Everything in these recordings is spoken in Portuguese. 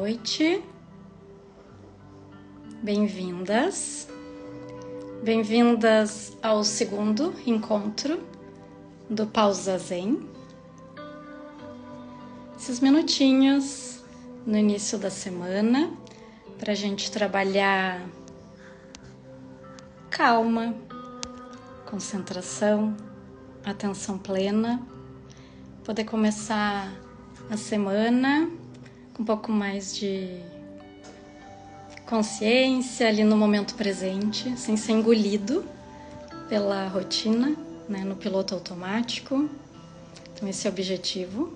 noite. Bem-vindas. Bem-vindas ao segundo encontro do Pausa Zen. Esses minutinhos no início da semana para a gente trabalhar calma, concentração, atenção plena, poder começar a semana com um pouco mais de consciência ali no momento presente, sem ser engolido pela rotina, né, no piloto automático. Então esse é o objetivo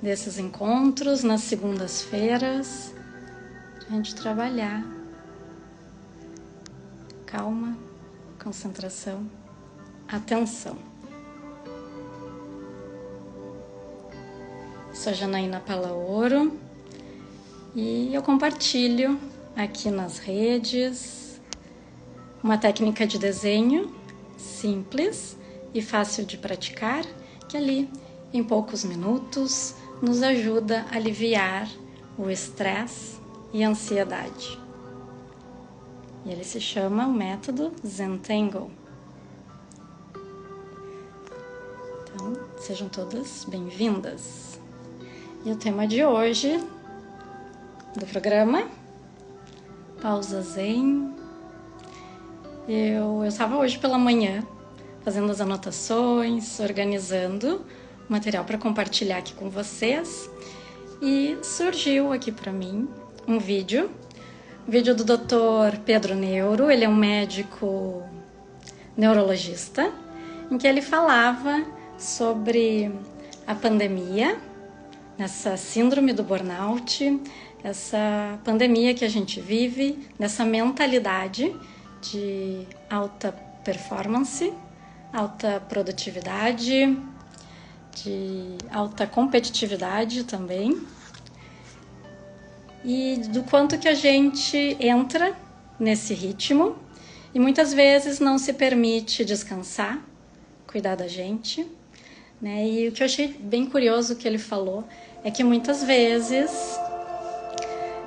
desses encontros nas segundas-feiras, a gente trabalhar calma, concentração, atenção. Sou Janaína Palaoro e eu compartilho aqui nas redes uma técnica de desenho simples e fácil de praticar, que ali em poucos minutos nos ajuda a aliviar o estresse e a ansiedade. E ele se chama o método Zentangle. Então, sejam todas bem-vindas. E o tema de hoje do programa, Pausa Zen. Eu estava hoje pela manhã fazendo as anotações, organizando o material para compartilhar aqui com vocês e surgiu aqui para mim um vídeo do Dr. Pedro Neuro. Ele é um médico neurologista, em que ele falava sobre a pandemia, essa síndrome do burnout, essa pandemia que a gente vive, nessa mentalidade de alta performance, alta produtividade, de alta competitividade também, e do quanto que a gente entra nesse ritmo e muitas vezes não se permite descansar, cuidar da gente, né? E o que eu achei bem curioso que ele falou é que muitas vezes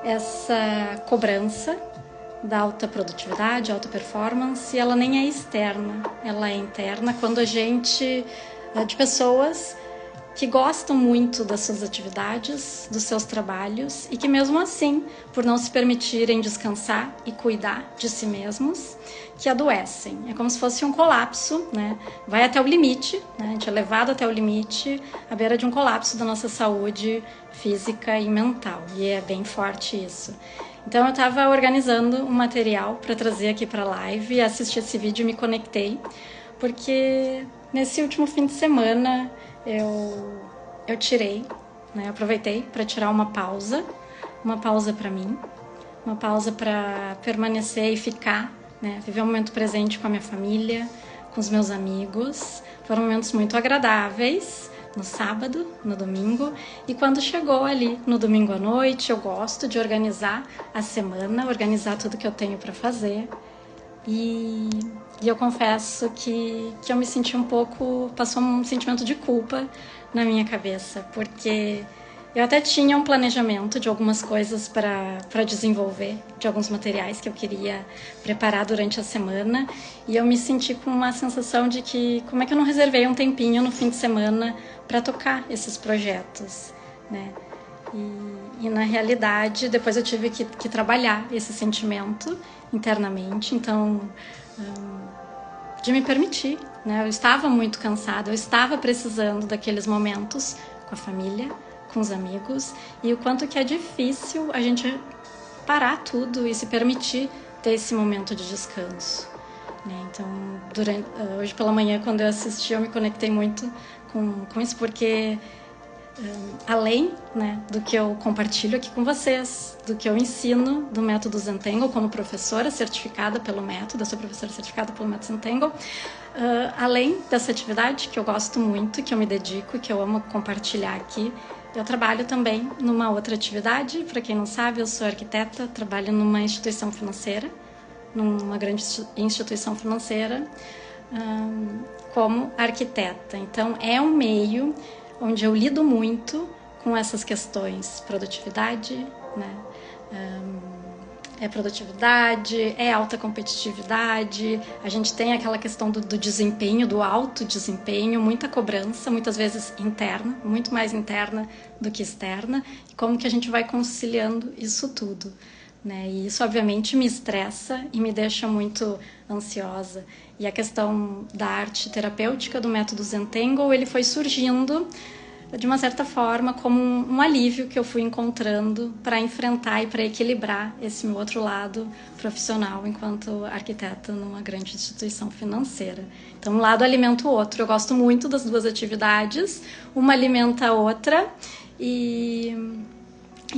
essa cobrança da alta produtividade, alta performance, ela nem é externa, ela é interna quando a gente, de pessoas que gostam muito das suas atividades, dos seus trabalhos e que mesmo assim, por não se permitirem descansar e cuidar de si mesmos, que adoecem. É como se fosse um colapso, né? Vai até o limite, né? A gente é levado até o limite, à beira de um colapso da nossa saúde física e mental. E é bem forte isso. Então eu estava organizando um material para trazer aqui para a live, assisti esse vídeo e me conectei, porque nesse último fim de semana eu tirei, né? Eu aproveitei para tirar uma pausa para mim, uma pausa para permanecer e ficar, né? Viver um momento presente com a minha família, com os meus amigos. Foram momentos muito agradáveis no sábado, no domingo, e quando chegou ali no domingo à noite, eu gosto de organizar a semana, organizar tudo que eu tenho para fazer. E eu confesso que eu me senti passou um sentimento de culpa na minha cabeça, porque eu até tinha um planejamento de algumas coisas para desenvolver, de alguns materiais que eu queria preparar durante a semana, e eu me senti com uma sensação de que como é que eu não reservei um tempinho no fim de semana para tocar esses projetos, né? E na realidade, depois eu tive que trabalhar esse sentimento internamente, então, de me permitir, né? Eu estava muito cansada, eu estava precisando daqueles momentos com a família, com os amigos, e o quanto que é difícil a gente parar tudo e se permitir ter esse momento de descanso, né? Então, hoje pela manhã, quando eu assisti, eu me conectei muito com isso, porque além, né, do que eu compartilho aqui com vocês, do que eu ensino do método Zentangle como professora certificada pelo método, eu sou professora certificada pelo método Zentangle, além dessa atividade que eu gosto muito, que eu me dedico, que eu amo compartilhar aqui, eu trabalho também numa outra atividade. Para quem não sabe, eu sou arquiteta, trabalho numa instituição financeira, numa grande instituição financeira, como arquiteta. Então, é um meio onde eu lido muito com essas questões, produtividade, né? É produtividade, é alta competitividade, a gente tem aquela questão do desempenho, do alto desempenho, muita cobrança, muitas vezes interna, muito mais interna do que externa, e como que a gente vai conciliando isso tudo, né? E isso obviamente me estressa e me deixa muito ansiosa. E a questão da arte terapêutica, do método Zentangle, ele foi surgindo de uma certa forma como um alívio que eu fui encontrando para enfrentar e para equilibrar esse meu outro lado profissional enquanto arquiteta numa grande instituição financeira. Então, um lado alimenta o outro. Eu gosto muito das duas atividades, uma alimenta a outra e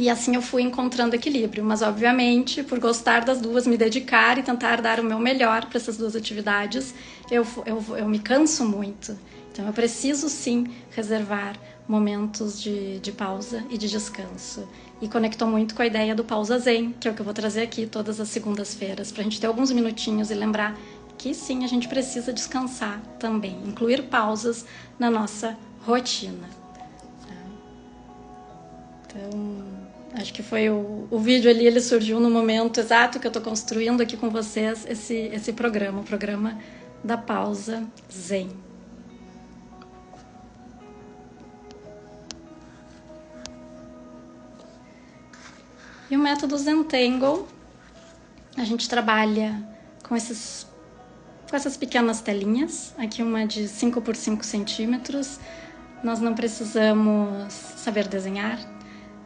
assim eu fui encontrando equilíbrio, mas obviamente por gostar das duas, me dedicar e tentar dar o meu melhor para essas duas atividades, eu me canso muito. Então eu preciso sim reservar momentos de pausa e de descanso. E conectou muito com a ideia do pausa zen, que é o que eu vou trazer aqui todas as segundas-feiras, para a gente ter alguns minutinhos e lembrar que sim, a gente precisa descansar também, incluir pausas na nossa rotina. Então, acho que foi o vídeo ali, ele surgiu no momento exato que eu estou construindo aqui com vocês esse programa, o programa da pausa zen. E o método Zentangle, a gente trabalha com essas pequenas telinhas, aqui uma de 5 por 5 centímetros. Nós não precisamos saber desenhar,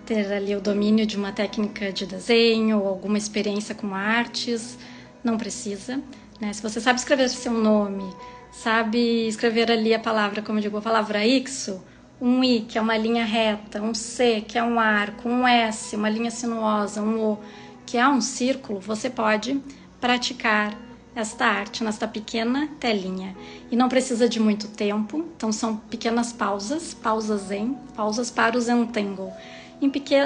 ter ali o domínio de uma técnica de desenho ou alguma experiência com artes, não precisa, né? Se você sabe escrever seu nome, sabe escrever ali a palavra, como eu digo, a palavra ixo, um I, que é uma linha reta, um C, que é um arco, um S, uma linha sinuosa, um O, que é um círculo, você pode praticar esta arte nesta pequena telinha. E não precisa de muito tempo, então são pequenas pausas zen, pausas para o Zentangle.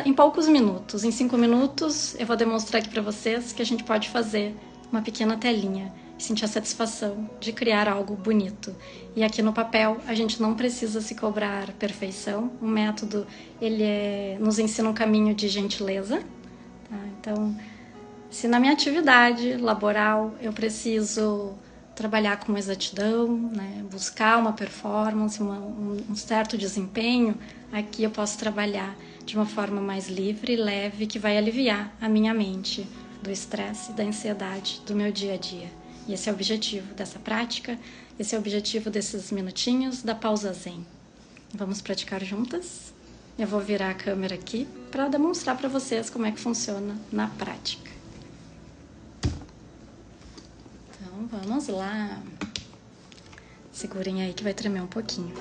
Em poucos minutos, em 5 minutos, eu vou demonstrar aqui para vocês que a gente pode fazer uma pequena telinha e sentir a satisfação de criar algo bonito. E aqui no papel a gente não precisa se cobrar perfeição. O método ele nos ensina um caminho de gentileza. Tá? Então, se na minha atividade laboral eu preciso trabalhar com exatidão, né? Buscar uma performance, um certo desempenho, aqui eu posso trabalhar de uma forma mais livre, leve, que vai aliviar a minha mente do estresse e da ansiedade do meu dia a dia. E esse é o objetivo dessa prática, esse é o objetivo desses minutinhos da pausa zen. Vamos praticar juntas? Eu vou virar a câmera aqui para demonstrar para vocês como é que funciona na prática. Então, vamos lá. Segurem aí que vai tremer um pouquinho.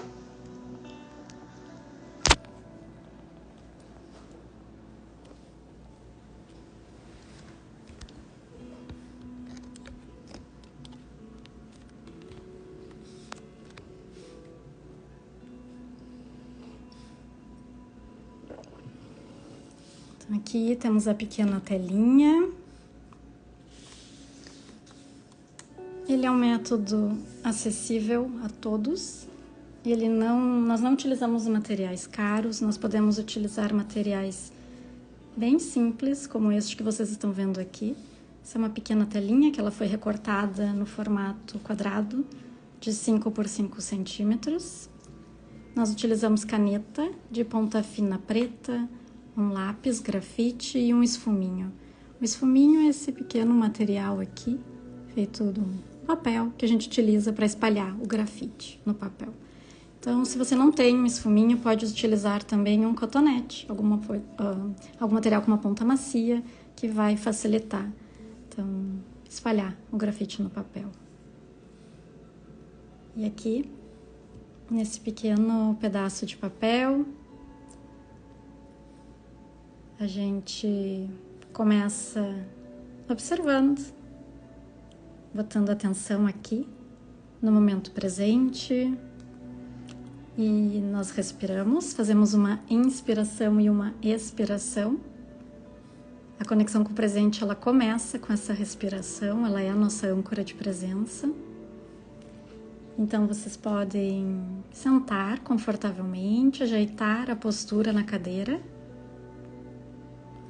Aqui temos a pequena telinha. Ele é um método acessível a todos. Nós não utilizamos materiais caros, nós podemos utilizar materiais bem simples, como este que vocês estão vendo aqui. Essa é uma pequena telinha que ela foi recortada no formato quadrado de 5 por 5 centímetros. Nós utilizamos caneta de ponta fina preta, um lápis, grafite e um esfuminho. O esfuminho é esse pequeno material aqui, feito do papel, que a gente utiliza para espalhar o grafite no papel. Então, se você não tem um esfuminho, pode utilizar também um cotonete, algum material com uma ponta macia, que vai facilitar, então, espalhar o grafite no papel. E aqui, nesse pequeno pedaço de papel, a gente começa observando, botando atenção aqui no momento presente e nós respiramos, fazemos uma inspiração e uma expiração. A conexão com o presente ela começa com essa respiração, ela é a nossa âncora de presença. Então vocês podem sentar confortavelmente, ajeitar a postura na cadeira.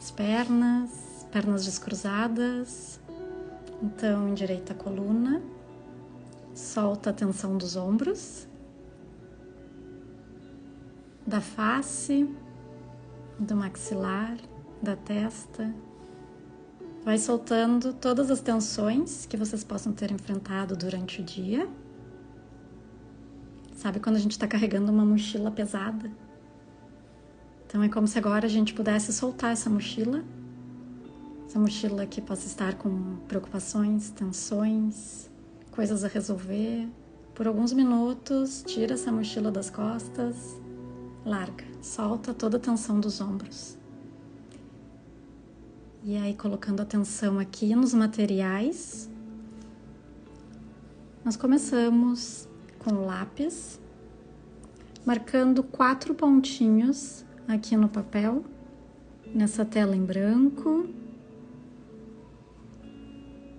as pernas, pernas descruzadas. Então, endireita a coluna, solta a tensão dos ombros, da face, do maxilar, da testa. Vai soltando todas as tensões que vocês possam ter enfrentado durante o dia. Sabe quando a gente está carregando uma mochila pesada? Então é como se agora a gente pudesse soltar essa mochila que possa estar com preocupações, tensões, coisas a resolver. Por alguns minutos, tira essa mochila das costas, larga, solta toda a tensão dos ombros. E aí, colocando atenção aqui nos materiais, nós começamos com o lápis, marcando 4 pontinhos aqui no papel, nessa tela em branco.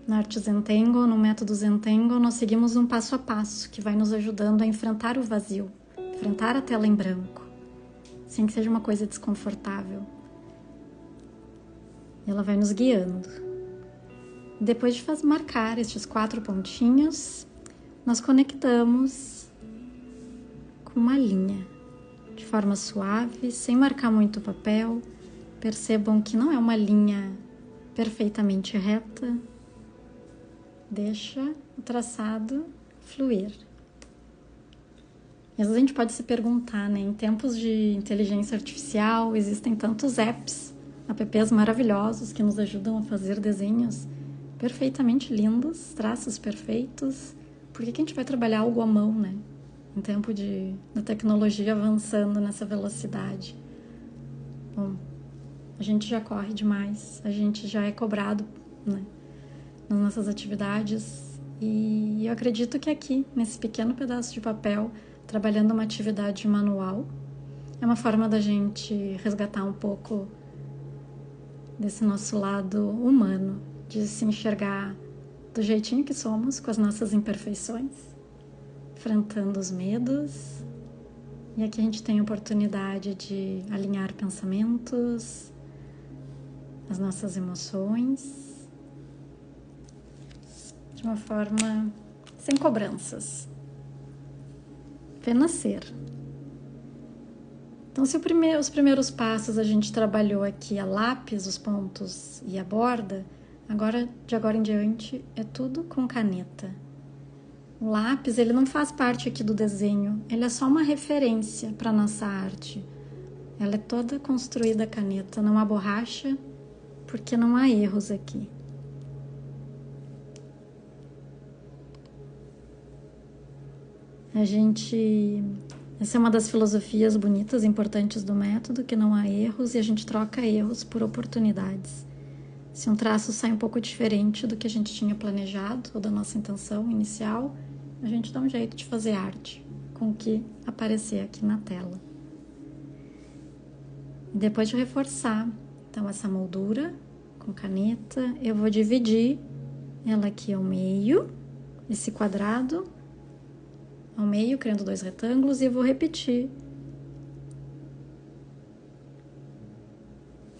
Na arte Zentangle, no método Zentangle, nós seguimos um passo a passo que vai nos ajudando a enfrentar o vazio, enfrentar a tela em branco, sem que seja uma coisa desconfortável. Ela vai nos guiando. Depois de marcar estes 4 pontinhos, nós conectamos com uma linha, de forma suave, sem marcar muito o papel. Percebam que não é uma linha perfeitamente reta. Deixa o traçado fluir. E às vezes a gente pode se perguntar, né? Em tempos de inteligência artificial, existem tantos apps maravilhosos que nos ajudam a fazer desenhos perfeitamente lindos, traços perfeitos. Por que a gente vai trabalhar algo à mão, né? Em tempo da tecnologia avançando nessa velocidade. Bom, a gente já corre demais, a gente já é cobrado, né, nas nossas atividades. E eu acredito que aqui, nesse pequeno pedaço de papel, trabalhando uma atividade manual, é uma forma da gente resgatar um pouco desse nosso lado humano, de se enxergar do jeitinho que somos, com as nossas imperfeições, enfrentando os medos. E aqui a gente tem a oportunidade de alinhar pensamentos, as nossas emoções, de uma forma sem cobranças. Apenas ser. Então, se os primeiros passos a gente trabalhou aqui a lápis, os pontos e a borda, de agora em diante é tudo com caneta. O lápis, ele não faz parte aqui do desenho, ele é só uma referência para a nossa arte. Ela é toda construída a caneta, não há borracha, porque não há erros aqui. Essa é uma das filosofias bonitas, importantes do método, que não há erros e a gente troca erros por oportunidades. Se um traço sai um pouco diferente do que a gente tinha planejado ou da nossa intenção inicial, a gente dá um jeito de fazer arte com o que aparecer aqui na tela. E depois de reforçar, então, essa moldura com caneta, eu vou dividir ela aqui ao meio, esse quadrado ao meio, criando 2 retângulos, e eu vou repetir,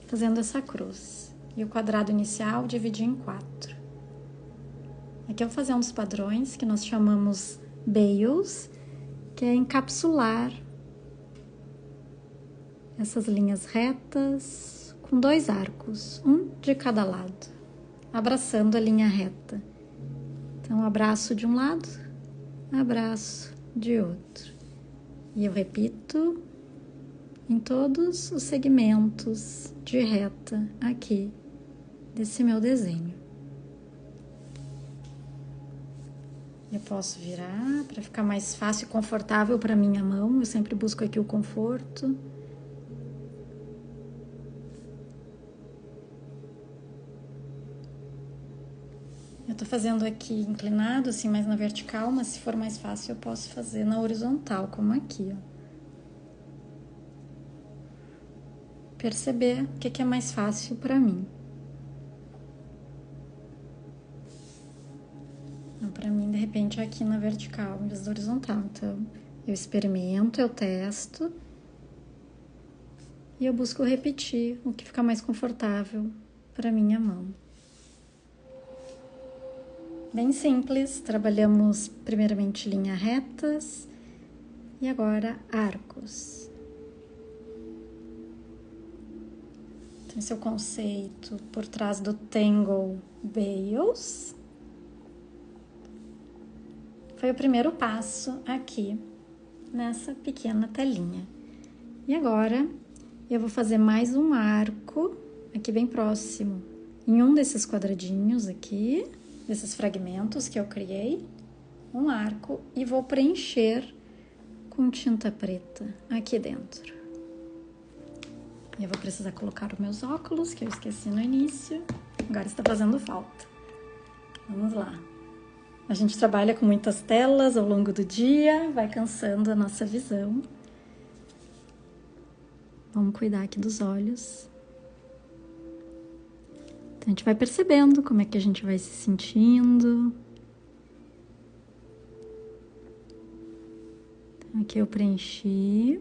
fazendo essa cruz. E o quadrado inicial dividir em 4. Aqui eu vou fazer um dos padrões que nós chamamos Bales, que é encapsular essas linhas retas com 2 arcos, um de cada lado, abraçando a linha reta. Então, abraço de um lado, abraço de outro. E eu repito em todos os segmentos de reta aqui desse meu desenho. Eu posso virar para ficar mais fácil e confortável para minha mão. Eu sempre busco aqui o conforto. Eu tô fazendo aqui inclinado, assim, mais na vertical, mas se for mais fácil eu posso fazer na horizontal, como aqui, ó. Perceber o que é mais fácil para mim. Para mim, de repente, é aqui na vertical, em vez da horizontal. Então, eu experimento, eu testo. e eu busco repetir o que fica mais confortável para minha mão. Bem simples, trabalhamos primeiramente linhas retas e agora arcos. Então, esse é o conceito por trás do Tangle Bales. Foi o primeiro passo aqui nessa pequena telinha. E agora eu vou fazer mais um arco aqui bem próximo, em um desses quadradinhos aqui, desses fragmentos que eu criei, um arco, e vou preencher com tinta preta aqui dentro. E eu vou precisar colocar os meus óculos, que eu esqueci no início, agora está fazendo falta. Vamos lá. A gente trabalha com muitas telas ao longo do dia, vai cansando a nossa visão. Vamos cuidar aqui dos olhos. Então, a gente vai percebendo como é que a gente vai se sentindo. Então, aqui eu preenchi.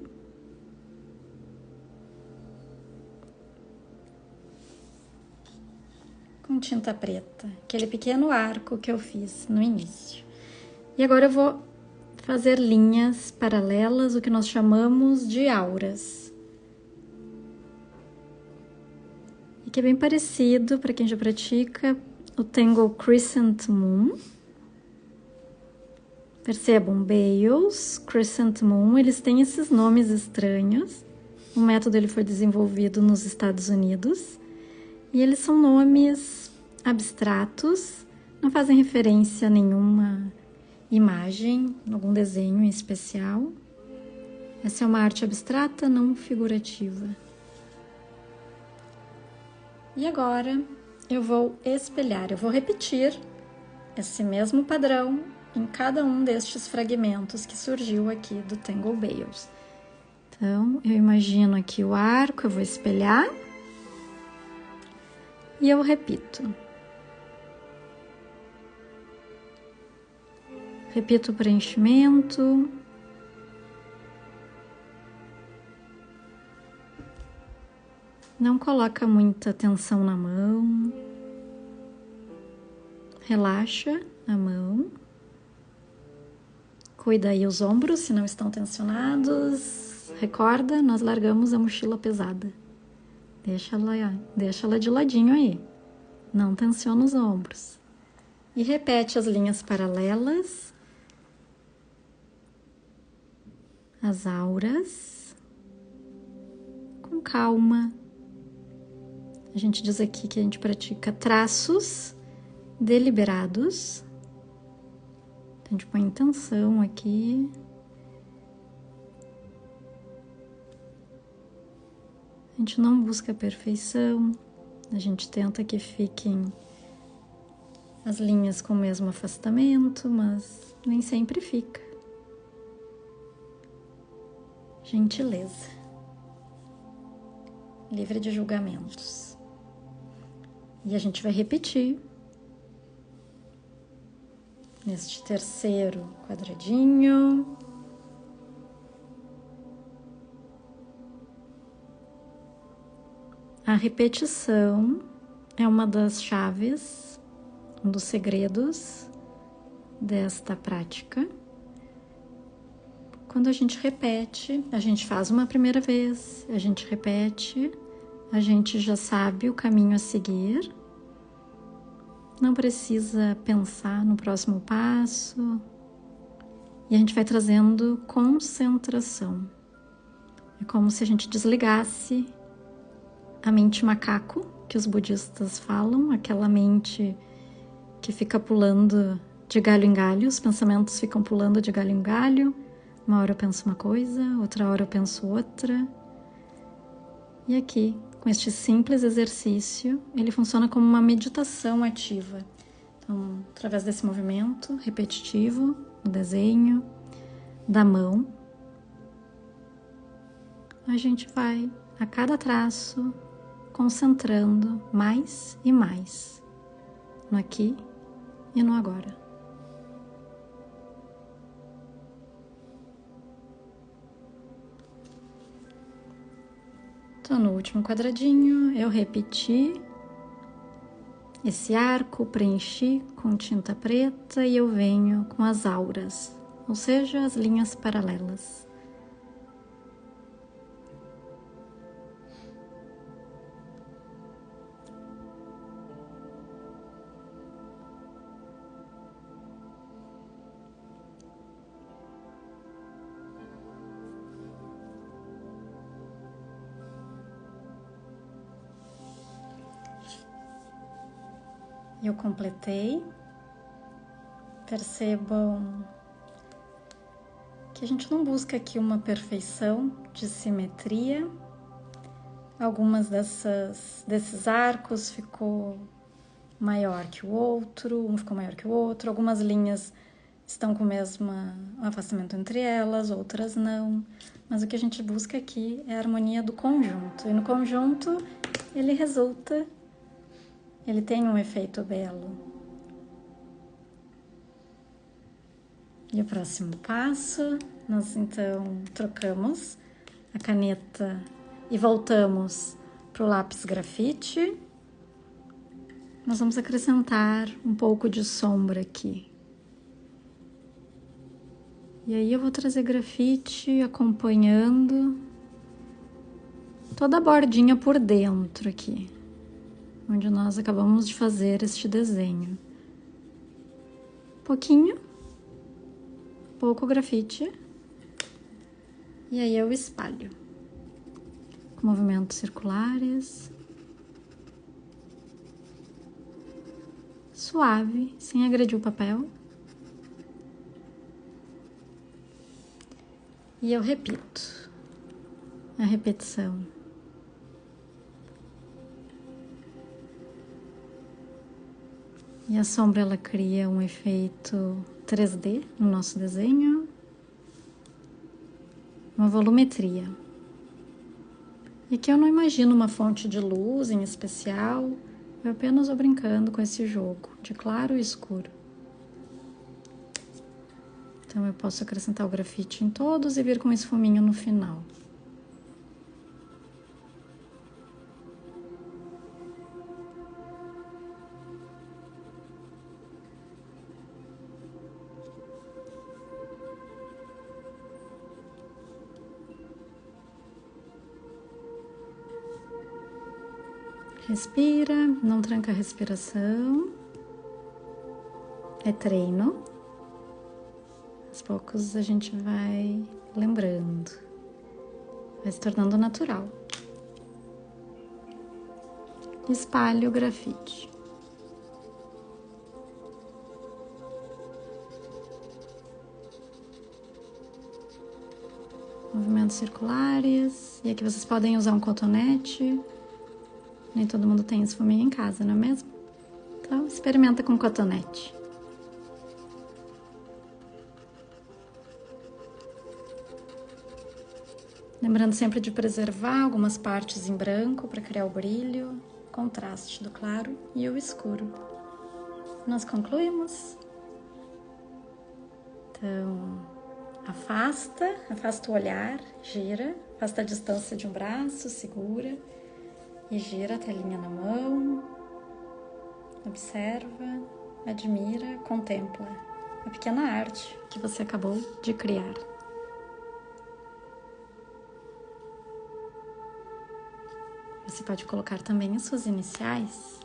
Com tinta preta, aquele pequeno arco que eu fiz no início. E agora eu vou fazer linhas paralelas, o que nós chamamos de auras. E que é bem parecido, para quem já pratica, o Tangle Crescent Moon. Percebam, Bales, Crescent Moon, eles têm esses nomes estranhos. O método ele foi desenvolvido nos Estados Unidos. E eles são nomes abstratos, não fazem referência a nenhuma imagem, algum desenho em especial. Essa é uma arte abstrata, não figurativa. E agora eu vou espelhar, eu vou repetir esse mesmo padrão em cada um destes fragmentos que surgiu aqui do Tangle Bales. Então, eu imagino aqui o arco, eu vou espelhar e eu repito. Repito o preenchimento. Não coloca muita tensão na mão. Relaxa a mão. Cuida aí os ombros se não estão tensionados. Recorda, nós largamos a mochila pesada. Deixa ela de ladinho aí. Não tensiona os ombros. E repete as linhas paralelas. As auras. Com calma. A gente diz aqui que a gente pratica traços deliberados. Então, a gente põe intenção aqui. A gente não busca a perfeição. A gente tenta que fiquem as linhas com o mesmo afastamento, mas nem sempre fica. Gentileza. Livre de julgamentos. E a gente vai repetir neste terceiro quadradinho. A repetição é uma das chaves, um dos segredos desta prática. Quando a gente repete, a gente faz uma primeira vez, a gente repete, a gente já sabe o caminho a seguir. Não precisa pensar no próximo passo. E a gente vai trazendo concentração. É como se a gente desligasse a mente macaco, que os budistas falam, aquela mente que fica pulando de galho em galho, os pensamentos ficam pulando de galho em galho. Uma hora eu penso uma coisa, outra hora eu penso outra. E aqui, com este simples exercício, ele funciona como uma meditação ativa. Então, através desse movimento repetitivo, no desenho, da mão, a gente vai, a cada traço, concentrando mais e mais no aqui e no agora. Tô no último quadradinho, eu repeti esse arco, preenchi com tinta preta e eu venho com as auras, ou seja, as linhas paralelas. Eu completei. Percebam que a gente não busca aqui uma perfeição de simetria. Algumas desses arcos ficou maior que o outro, um ficou maior que o outro. Algumas linhas estão com o mesmo afastamento entre elas, outras não. Mas o que a gente busca aqui é a harmonia do conjunto. E no conjunto ele tem um efeito belo. E o próximo passo, nós então trocamos a caneta e voltamos para o lápis grafite. Nós vamos acrescentar um pouco de sombra aqui. E aí eu vou trazer grafite acompanhando toda a bordinha por dentro aqui, onde nós acabamos de fazer este desenho. Pouco grafite. E aí eu espalho com movimentos circulares, suave, sem agredir o papel. E eu repito a repetição. E a sombra, ela cria um efeito 3D no nosso desenho, uma volumetria. E aqui eu não imagino uma fonte de luz em especial, eu apenas vou brincando com esse jogo de claro e escuro. Então eu posso acrescentar o grafite em todos e vir com um esfuminho no final. Respira, não tranca a respiração. É treino. Aos poucos a gente vai lembrando, vai se tornando natural. Espalhe o grafite. Movimentos circulares. E aqui vocês podem usar um cotonete. Nem todo mundo tem esfuminha em casa, não é mesmo? Então, experimenta com cotonete. Lembrando sempre de preservar algumas partes em branco para criar o brilho, contraste do claro e o escuro. Nós concluímos. Então, afasta o olhar, gira, afasta a distância de um braço, segura e gira a telinha na mão. Observa, admira, contempla a pequena arte que você acabou de criar. Você pode colocar também as suas iniciais,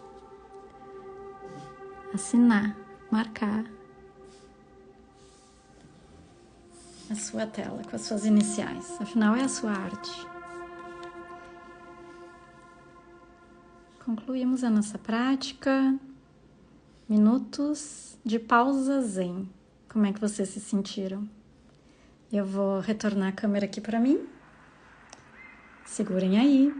assinar, marcar a sua tela com as suas iniciais. Afinal, é a sua arte. Concluímos a nossa prática. Minutos de pausa zen. Como é que vocês se sentiram? Eu vou retornar a câmera aqui para mim. Segurem aí.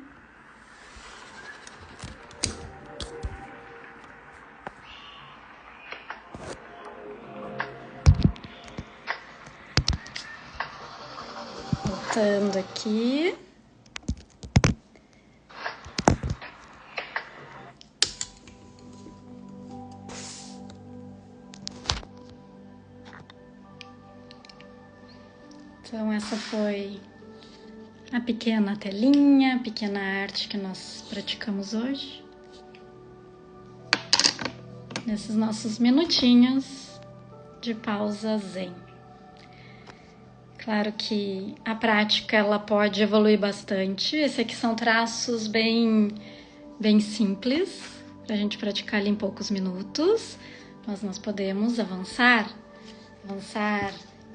Voltando aqui. Então essa foi a pequena telinha, a pequena arte que nós praticamos hoje. Nesses nossos minutinhos de pausa zen. Claro que a prática ela pode evoluir bastante. Esses aqui são traços bem simples para a gente praticar ali em poucos minutos, mas nós podemos avançar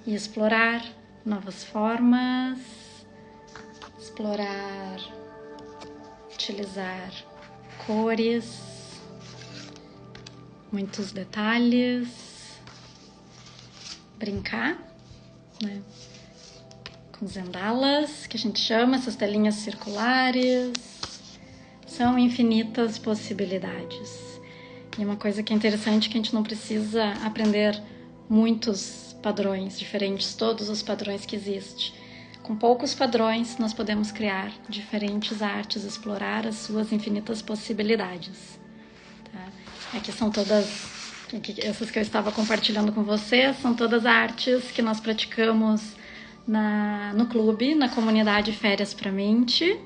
e explorar novas formas, explorar, utilizar cores, muitos detalhes, brincar, né? Com zendalas, que a gente chama, essas telinhas circulares, são infinitas possibilidades. E uma coisa que é interessante é que a gente não precisa aprender muitos padrões diferentes, todos os padrões que existem. Com poucos padrões, nós podemos criar diferentes artes, explorar as suas infinitas possibilidades. Tá? Aqui são todas, essas que eu estava compartilhando com vocês, são todas artes que nós praticamos no clube, na comunidade Férias pra Mente.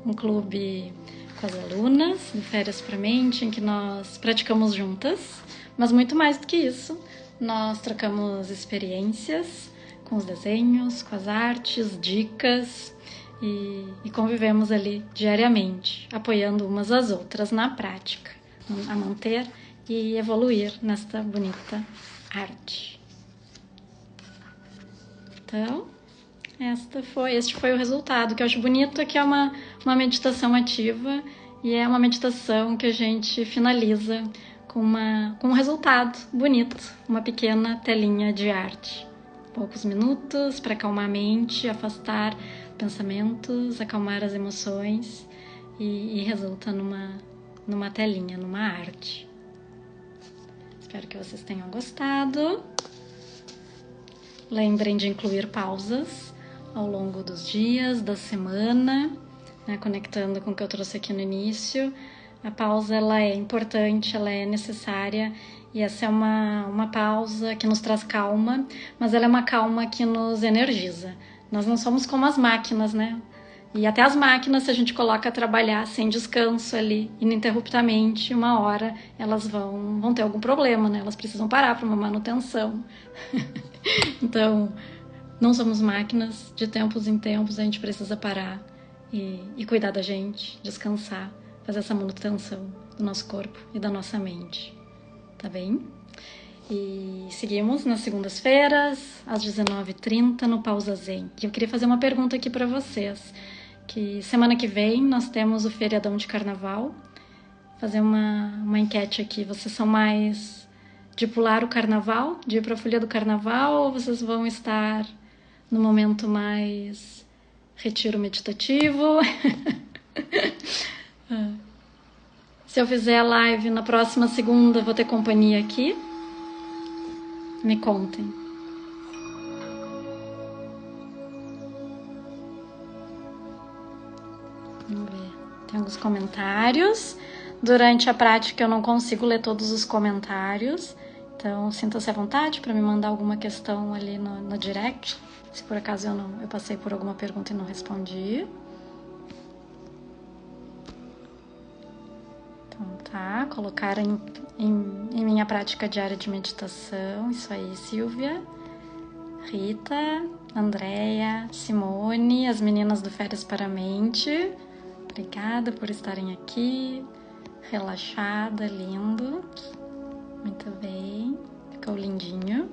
Um clube com as alunas de Férias pra Mente, em que nós praticamos juntas. Mas muito mais do que isso, nós trocamos experiências com os desenhos, com as artes, dicas e convivemos ali diariamente, apoiando umas às outras na prática, a manter e evoluir nesta bonita arte. Então, este foi o resultado. O que eu acho bonito é que é uma meditação ativa e é uma meditação que a gente finaliza com um resultado bonito, uma pequena telinha de arte. Poucos minutos para acalmar a mente, afastar pensamentos, acalmar as emoções e resulta numa telinha, numa arte. Espero que vocês tenham gostado. Lembrem de incluir pausas ao longo dos dias, da semana, né, conectando com o que eu trouxe aqui no início. A pausa ela é importante, ela é necessária e essa é uma pausa que nos traz calma, mas ela é uma calma que nos energiza. Nós não somos como as máquinas, né? E até as máquinas, se a gente coloca a trabalhar sem descanso ali, ininterruptamente, uma hora elas vão ter algum problema, né? Elas precisam parar para uma manutenção. Então, não somos máquinas, de tempos em tempos a gente precisa parar e cuidar da gente, descansar, fazer essa manutenção do nosso corpo e da nossa mente, tá bem? E seguimos nas segundas-feiras, às 19h30, no Pausa Zen. E eu queria fazer uma pergunta aqui para vocês, que semana que vem nós temos o feriadão de carnaval. Fazer uma enquete aqui, vocês são mais de pular o carnaval, de ir para a folia do carnaval, ou vocês vão estar no momento mais retiro meditativo? Se eu fizer a live na próxima segunda, vou ter companhia aqui. Me contem. Vamos ver. Tem alguns comentários. Durante a prática eu não consigo ler todos os comentários. Então, sinta-se à vontade para me mandar alguma questão ali no direct. Se por acaso eu passei por alguma pergunta e não respondi. Então tá, colocar em minha prática diária de meditação. Isso aí, Silvia, Rita, Andréia, Simone, as meninas do Férias para a Mente. Obrigada por estarem aqui. Relaxada, lindo. Muito bem, ficou lindinho.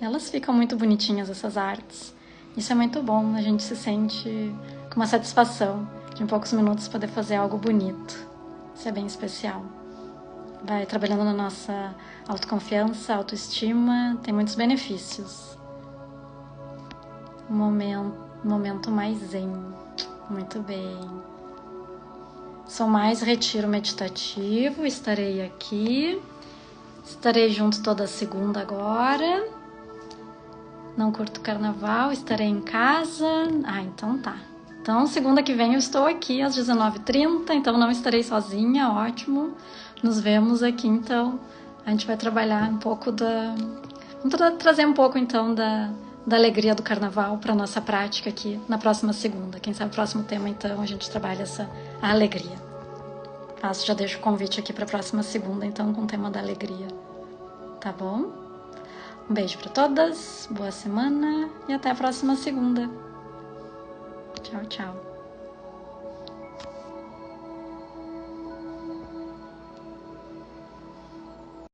Elas ficam muito bonitinhas, essas artes. Isso é muito bom, a gente se sente com uma satisfação de em poucos minutos poder fazer algo bonito. Isso é bem especial. Vai trabalhando na nossa autoconfiança, autoestima, tem muitos benefícios. Um momento mais zen. Muito bem. Sou mais retiro meditativo, estarei aqui. Estarei junto toda segunda agora. Não curto carnaval, estarei em casa. Então tá. Então, segunda que vem eu estou aqui às 19h30, então não estarei sozinha, ótimo. Nos vemos aqui, então. A gente vai trabalhar um pouco vamos trazer um pouco, então, da alegria do carnaval para nossa prática aqui na próxima segunda. Quem sabe o próximo tema, então, a gente trabalha a alegria. Já deixo o convite aqui para a próxima segunda, então, com o tema da alegria. Tá bom? Um beijo para todas, boa semana e até a próxima segunda. Tchau, tchau.